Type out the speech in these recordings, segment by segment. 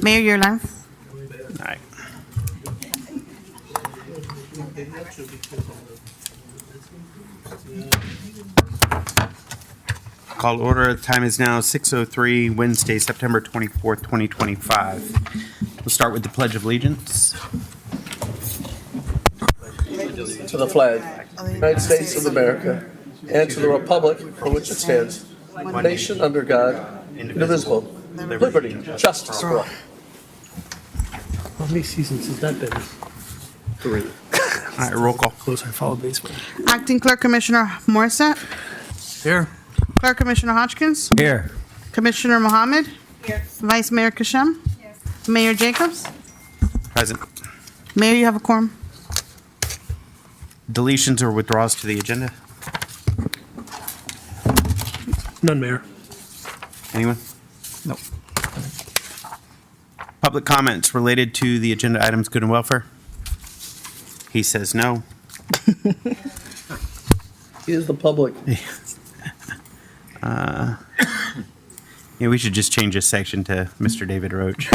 Mayor, you're live. All right. Call order. The time is now 6:03, Wednesday, September 24th, 2025. We'll start with the Pledge of Allegiance. To the flag of the United States of America and to the republic for which it stands, one nation under God, indivisible, liberty, justice for all. How many seasons has that been? 3. All right, roll call. Close, I follow baseball. Acting Clerk Commissioner Morissette. Here. Clerk Commissioner Hodgkins. Here. Commissioner Mohammed. Vice Mayor Kashem. Mayor Jacobs. Present. Mayor, you have a quorum. Deletions or withdrawals to the agenda? None, Mayor. Anyone? No. Public comments related to the agenda items, good and welfare? He says no. He is the public. Yeah, we should just change this section to Mr. David Roach.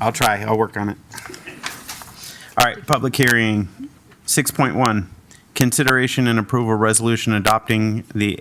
I'll try. I'll work on it. All right, public hearing 6.1. Consideration and approval resolution adopting the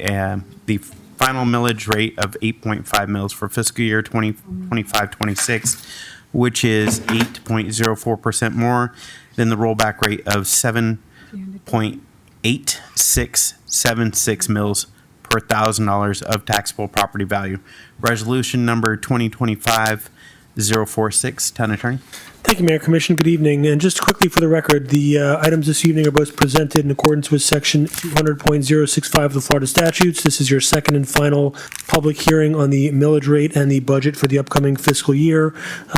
final millage rate of 8.5 mils for fiscal year 2025-26, which is 8.04% more than the rollback rate of 7.8676 mils per $1,000 of taxable property value. Resolution number 2025-046. Town Attorney. Thank you, Mayor Commission. Good evening. And just quickly for the record, the items this evening are both presented in accordance with Section 200.065 of the Florida statutes. This is your second and final public hearing on the millage rate and the budget for the upcoming fiscal year.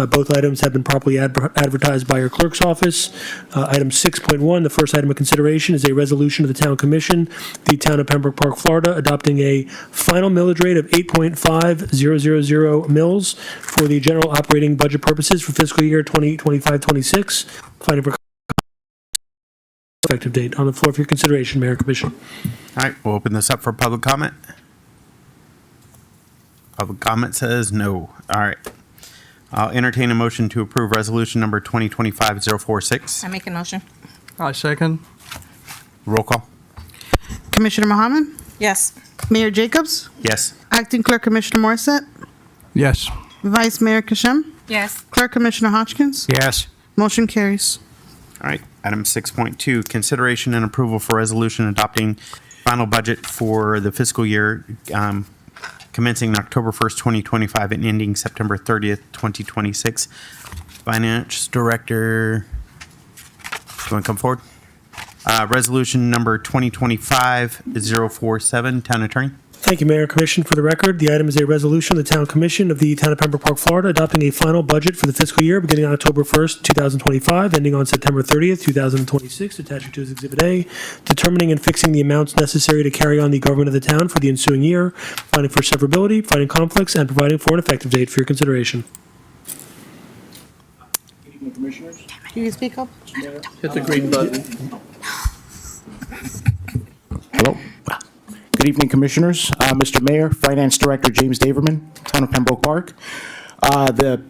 Both items have been properly advertised by your clerk's office. Item 6.1, the first item of consideration, is a resolution of the Town Commission, the Town of Pembroke Park, Florida, adopting a final millage rate of 8.5000 mils for the general operating budget purposes for fiscal year 2025-26. Finding for effective date. On the floor for your consideration, Mayor Commission. All right, we'll open this up for public comment. Public comment says no. All right. I'll entertain a motion to approve resolution number 2025-046. I make a motion. I second. Roll call. Commissioner Mohammed. Yes. Mayor Jacobs. Yes. Acting Clerk Commissioner Morissette. Yes. Vice Mayor Kashem. Yes. Clerk Commissioner Hodgkins. Yes. Motion carries. All right. Item 6.2, consideration and approval for resolution adopting final budget for the fiscal year commencing October 1st, 2025 and ending September 30th, 2026. Finance Director, do you want to come forward? Resolution number 2025-047, Town Attorney. Thank you, Mayor and Commission. For the record, the item is a resolution of the Town Commission of the Town of Pembroke Park, Florida, adopting a final budget for the fiscal year beginning on October 1st, 2025, ending on September 30th, 2026, attaching to Exhibit A, determining and fixing the amounts necessary to carry on the government of the town for the ensuing year, finding for severability, finding conflicts, and providing for an effective date for your consideration. Can you speak up? Hit the green button. Hello. Good evening, Commissioners. Mr. Mayor, Finance Director James Davermann, Town of Pembroke Park. The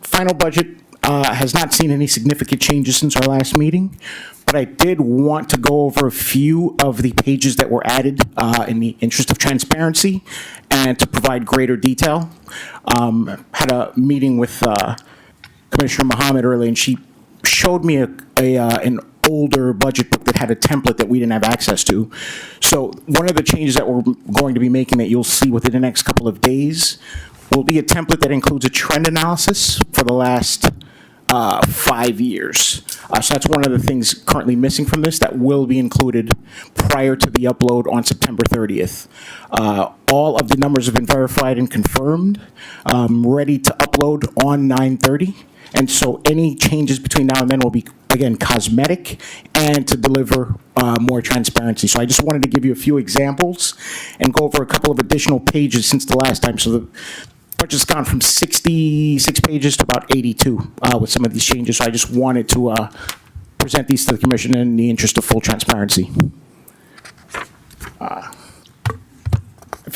final budget has not seen any significant changes since our last meeting, but I did want to go over a few of the pages that were added in the interest of transparency and to provide greater detail. Had a meeting with Commissioner Mohammed earlier, and she showed me an older budget book that had a template that we didn't have access to. So one of the changes that we're going to be making that you'll see within the next couple of days will be a template that includes a trend analysis for the last 5 years. So that's one of the things currently missing from this that will be included prior to the upload on September 30th. All of the numbers have been verified and confirmed, ready to upload on 9/30. And so any changes between now and then will be, again, cosmetic and to deliver more transparency. So I just wanted to give you a few examples and go over a couple of additional pages since the last time. So the budget's gone from 66 pages to about 82 with some of these changes. So I just wanted to present these to the Commission in the interest of full transparency.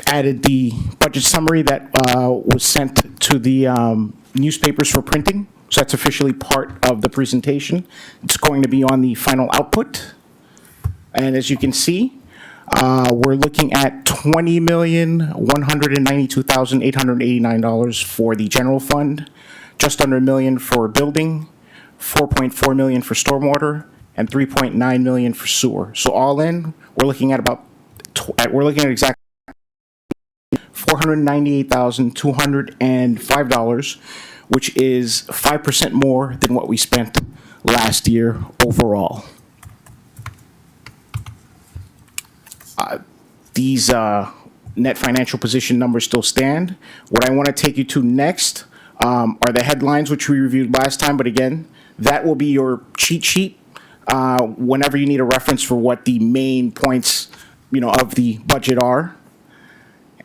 added the budget summary that was sent to the newspapers for printing. So that's officially part of the presentation. It's going to be on the final output. And as you can see, we're looking at $20,192,889 for the general fund, just under $1 million for building, $4.4 million for stormwater, and $3.9 million for sewer. So all in, we're looking at exactly $498,205, which is 5% more than what we spent last year overall. These net financial position numbers still stand. What I want to take you to next are the headlines, which we reviewed last time, but again, that will be your cheat sheet whenever you need a reference for what the main points, of the budget are.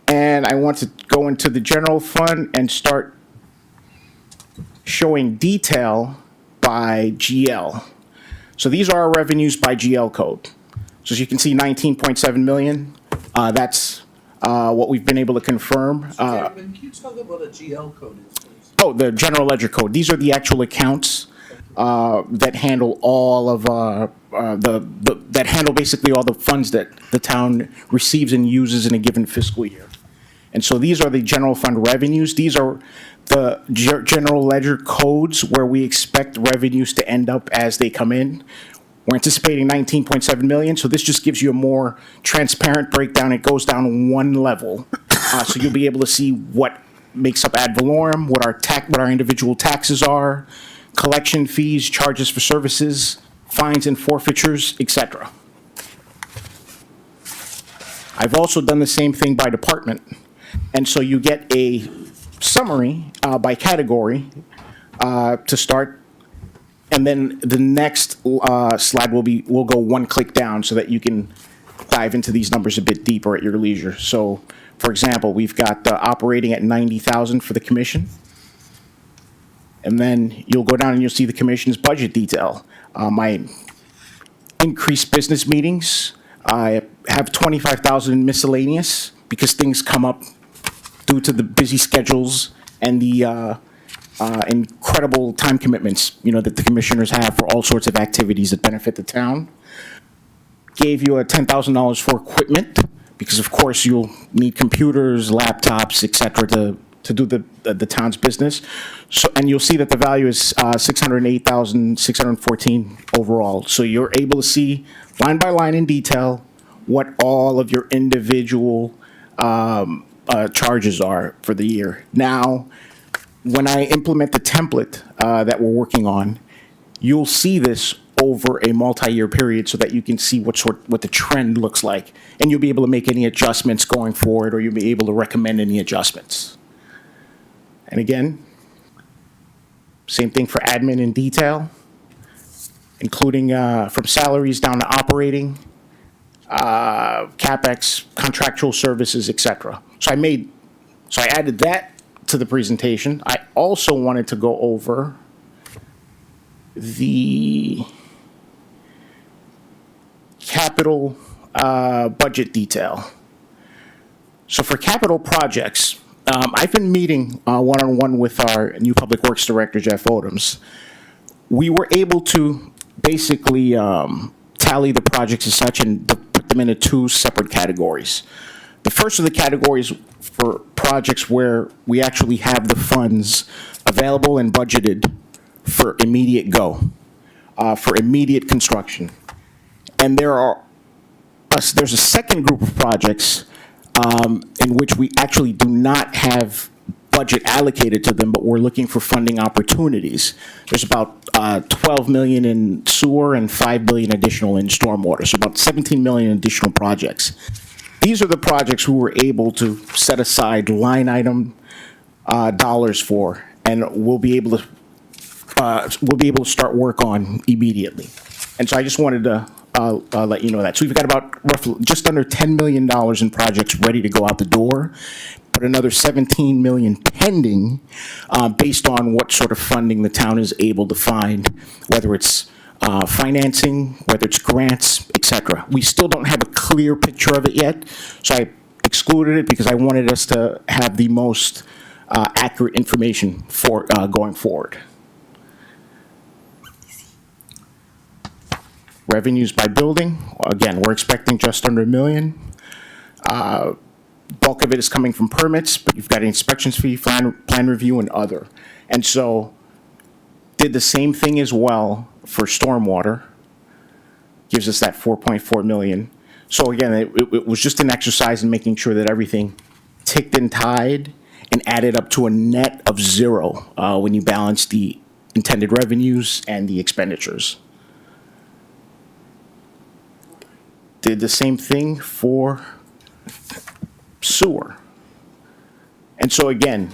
And I want to go into the general fund and start showing detail by GL. So these are our revenues by GL code. So as you can see, 19.7 million. That's what we've been able to confirm. Can you tell them what a GL code is, please? Oh, the general ledger code. These are the actual accounts that handle all of that handle basically all the funds that the town receives and uses in a given fiscal year. And so these are the general fund revenues. These are the general ledger codes where we expect revenues to end up as they come in. We're anticipating 19.7 million, so this just gives you a more transparent breakdown. It goes down one level, so you'll be able to see what makes up ad valorem, what our individual taxes are, collection fees, charges for services, fines and forfeitures, etc. I've also done the same thing by department, and so you get a summary by category to start. And then the next slide will go one click down so that you can dive into these numbers a bit deeper at your leisure. So, for example, we've got operating at 90,000 for the commission. And then you'll go down and you'll see the commission's budget detail. My increased business meetings, I have 25,000 in miscellaneous because things come up due to the busy schedules and the incredible time commitments, that the commissioners have for all sorts of activities that benefit the town. Gave you a $10,000 for equipment because, of course, you'll need computers, laptops, etc. to do the town's business. So, and you'll see that the value is $608,614 overall. So you're able to see line by line in detail what all of your individual charges are for the year. Now, when I implement the template that we're working on, you'll see this over a multi-year period so that you can see what the trend looks like. And you'll be able to make any adjustments going forward, or you'll be able to recommend any adjustments. And again, same thing for admin in detail, including from salaries down to operating, CapEx, contractual services, etc. So I added that to the presentation. I also wanted to go over the capital budget detail. So for capital projects, I've been meeting one-on-one with our new Public Works Director, Jeff Odoms. We were able to basically tally the projects as such and put them into two separate categories. The first of the categories for projects where we actually have the funds available and budgeted for immediate go, for immediate construction. And there's a second group of projects in which we actually do not have budget allocated to them, but we're looking for funding opportunities. There's about 12 million in sewer and 5 billion additional in stormwater, so about 17 million additional projects. These are the projects we were able to set aside line item dollars for, and we'll be able to start work on immediately. And so I just wanted to let you know that. So we've got about roughly just under $10 million in projects ready to go out the door, but another 17 million pending based on what sort of funding the town is able to find, whether it's financing, whether it's grants, etc. We still don't have a clear picture of it yet, so I excluded it because I wanted us to have the most accurate information for going forward. Revenues by building, again, we're expecting just under $1 million. Bulk of it is coming from permits, but you've got an inspections fee, plan review, and other. And so did the same thing as well for stormwater. Gives us that 4.4 million. So again, it was just an exercise in making sure that everything ticked and tied and added up to a net of 0 when you balance the intended revenues and the expenditures. Did the same thing for sewer. And so again,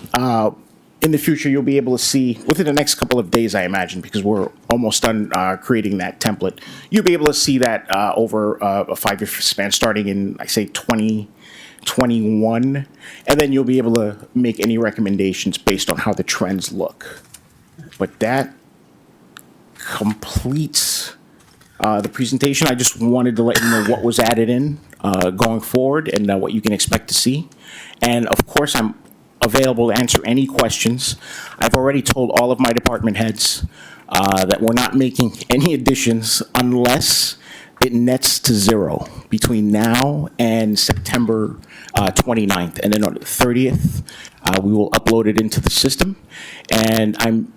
in the future, you'll be able to see, within the next couple of days, I imagine, because we're almost done creating that template, you'll be able to see that over a 5-year span, starting in, I say, 2021, and then you'll be able to make any recommendations based on how the trends look. But that completes the presentation. I just wanted to let you know what was added in going forward and what you can expect to see. And of course, I'm available to answer any questions. I've already told all of my department heads that we're not making any additions unless it nets to 0 between now and September 29th. And then on the 30th, we will upload it into the system. And I'm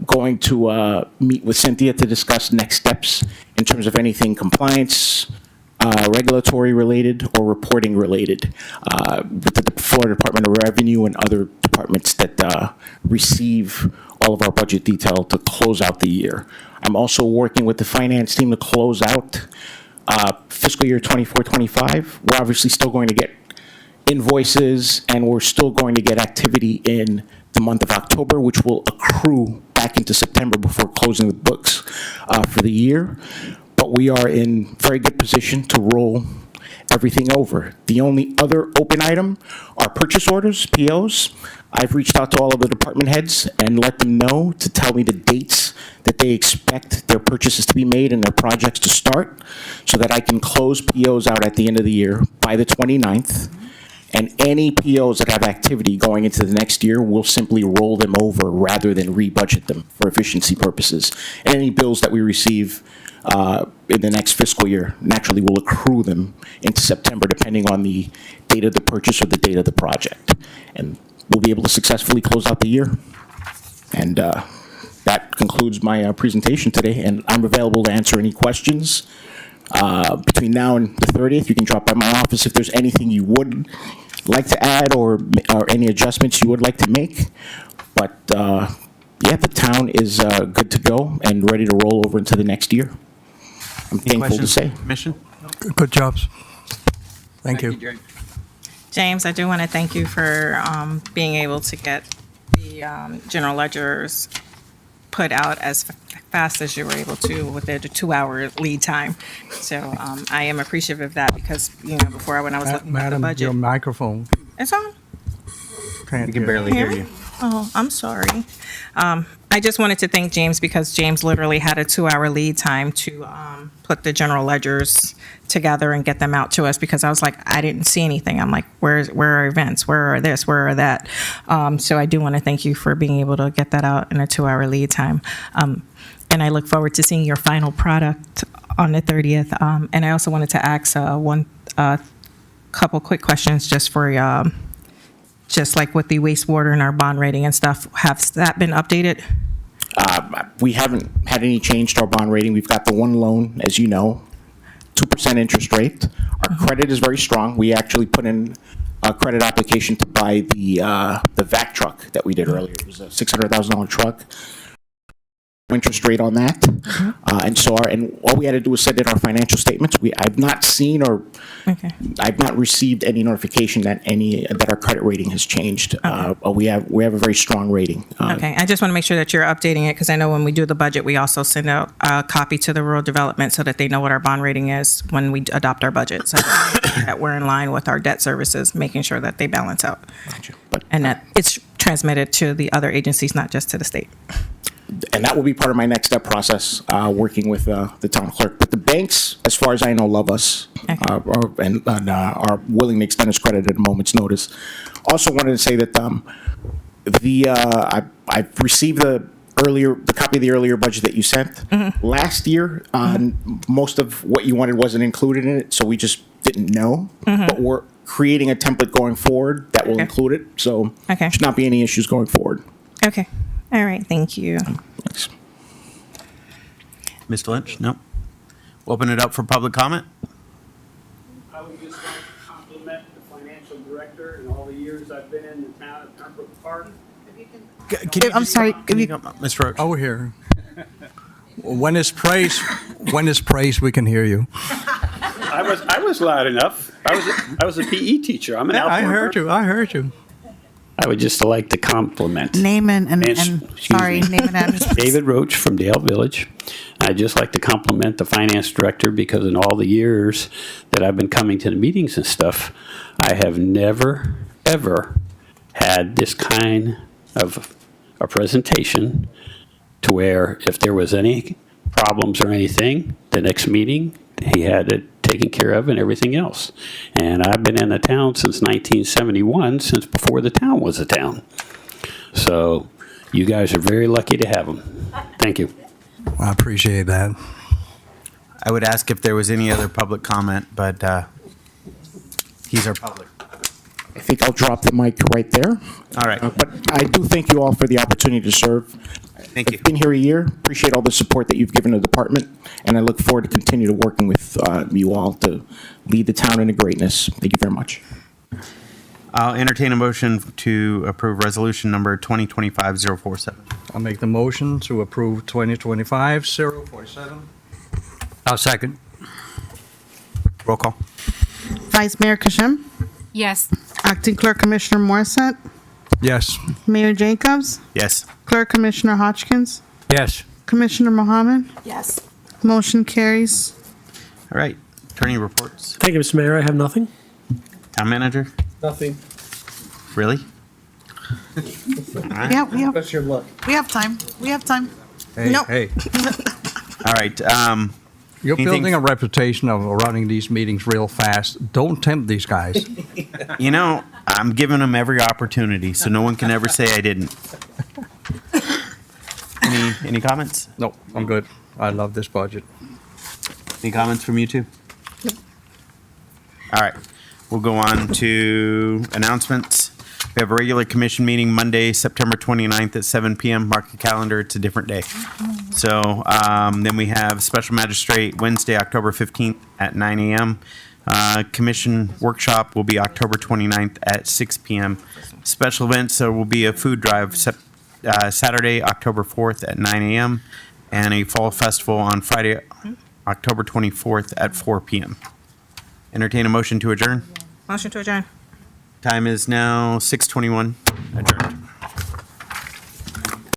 going to meet with Cynthia to discuss next steps in terms of anything compliance, regulatory related, or reporting related with the Florida Department of Revenue and other departments that receive all of our budget detail to close out the year. I'm also working with the finance team to close out fiscal year 24-25. We're obviously still going to get invoices, and we're still going to get activity in the month of October, which will accrue back into September before closing the books for the year. But we are in very good position to roll everything over. The only other open item are purchase orders, POs. I've reached out to all of the department heads and let them know to tell me the dates that they expect their purchases to be made and their projects to start so that I can close POs out at the end of the year by the 29th. And any POs that have activity going into the next year, we'll simply roll them over rather than rebudget them for efficiency purposes. And any bills that we receive in the next fiscal year, naturally we'll accrue them into September depending on the date of the purchase or the date of the project. And we'll be able to successfully close out the year. And that concludes my presentation today, and I'm available to answer any questions. Between now and the 30th, you can drop by my office if there's anything you would like to add or any adjustments you would like to make. But yeah, the town is good to go and ready to roll over into the next year. I'm thankful to say. Mission? Good jobs. Thank you. James, I do want to thank you for being able to get the general ledgers put out as fast as you were able to with a 2-hour lead time. So I am appreciative of that because, you know, before when I was looking at the Madam, your budget. microphone. It's on? Can't We can hear. barely hear you. Oh, I'm sorry. I just wanted to thank James because James literally had a 2-hour lead time to put the general ledgers together and get them out to us because I was like, I didn't see anything. I'm like, where are events? Where are this? Where are that? So I do want to thank you for being able to get that out in a 2-hour lead time. And I look forward to seeing your final product on the 30th. And I also wanted to ask couple quick questions just for just like with the wastewater and our bond rating and stuff. Has that been updated? We haven't had any change to our bond rating. We've got the one loan, as you know, 2% interest rate. Our credit is very strong. We actually put in a credit application to buy the vac truck that we did earlier. It was a $600,000 truck. Interest rate on that, and all we had to do was send in our financial statements. I've not seen or I've not received any notification that our credit rating has changed. We have a very strong rating. Okay, I just want to make sure that you're updating it because I know when we do the budget, we also send out a copy to the rural development so that they know what our bond rating is when we adopt our budget, so that we're in line with our debt services, making sure that they balance out But and that it's transmitted to the other agencies, not just to the state. And that will be part of my next step process, working with the town clerk. But the banks, as far as I know, love us and are willing to extend us credit at a moment's notice. Also wanted to say that I've received the copy of the earlier budget that you sent. Last year, most of what you wanted wasn't included in it, so we just didn't know. But we're creating a template going forward that will include it, so Okay. should not be any issues going forward. Okay. All right. Thank you. Thanks. Mr. Lynch? Nope. We'll open it up for public comment. I would just like to compliment the financial director and all the years I've been in the town of Pembroke Park. I'm sorry, Can you come up, Mr. Roach? Over here. When it's praise, we can hear you. I was loud enough. I was a PE teacher. I'm an I outdoor heard you. I heard you. I would just like to compliment Name and excuse sorry, me. name and address. David Roach from Dale Village. I'd just like to compliment the finance director because in all the years that I've been coming to the meetings and stuff, I have never, ever had this kind of a presentation to where if there was any problems or anything, the next meeting, he had it taken care of and everything else. And I've been in the town since 1971, since before the town was a town. So you guys are very lucky to have him. Thank you. I appreciate that. I would ask if there was any other public comment, but he's our public. I think I'll drop the mic right there. All right. But I do thank you all for the opportunity to serve. Thank you. I've been here a year. Appreciate all the support that you've given the department, and I look forward to continue to working with you all to lead the town into greatness. Thank you very much. I'll entertain a motion to approve resolution number 2025-047. I'll make the motion to approve 2025-047. I'll second. Roll call. Vice Mayor Kashem, Yes. Acting Clerk Commissioner Morissette, Yes. Mayor Jacobs, Yes. Clerk Commissioner Hodgkins, Yes. Commissioner Mohammed. Yes. Motion carries. All right. Attorney reports. Thank you, Mr. Mayor. I have nothing. Town manager? Nothing. Really? Yeah, That's your luck. we have time. We have time. Hey, Nope. hey. All right. You're Anything- building a reputation of running these meetings real fast. Don't tempt these guys. You know, I'm giving them every opportunity, so no one can ever say I didn't. Any comments? No, I'm good. I love this budget. Any comments from you two? All right. We'll go on to announcements. We have a regular commission meeting Monday, September 29th at 7 p.m. Mark your calendar. It's a different day. So then we have special magistrate Wednesday, October 15th at 9 a.m. Commission workshop will be October 29th at 6 p.m. Special events, there will be a food drive Saturday, October 4th at 9 a.m. and a fall festival on Friday, October 24th at 4 p.m. Entertain a motion to adjourn. Motion to adjourn. Time is now 6:21. Adjourned.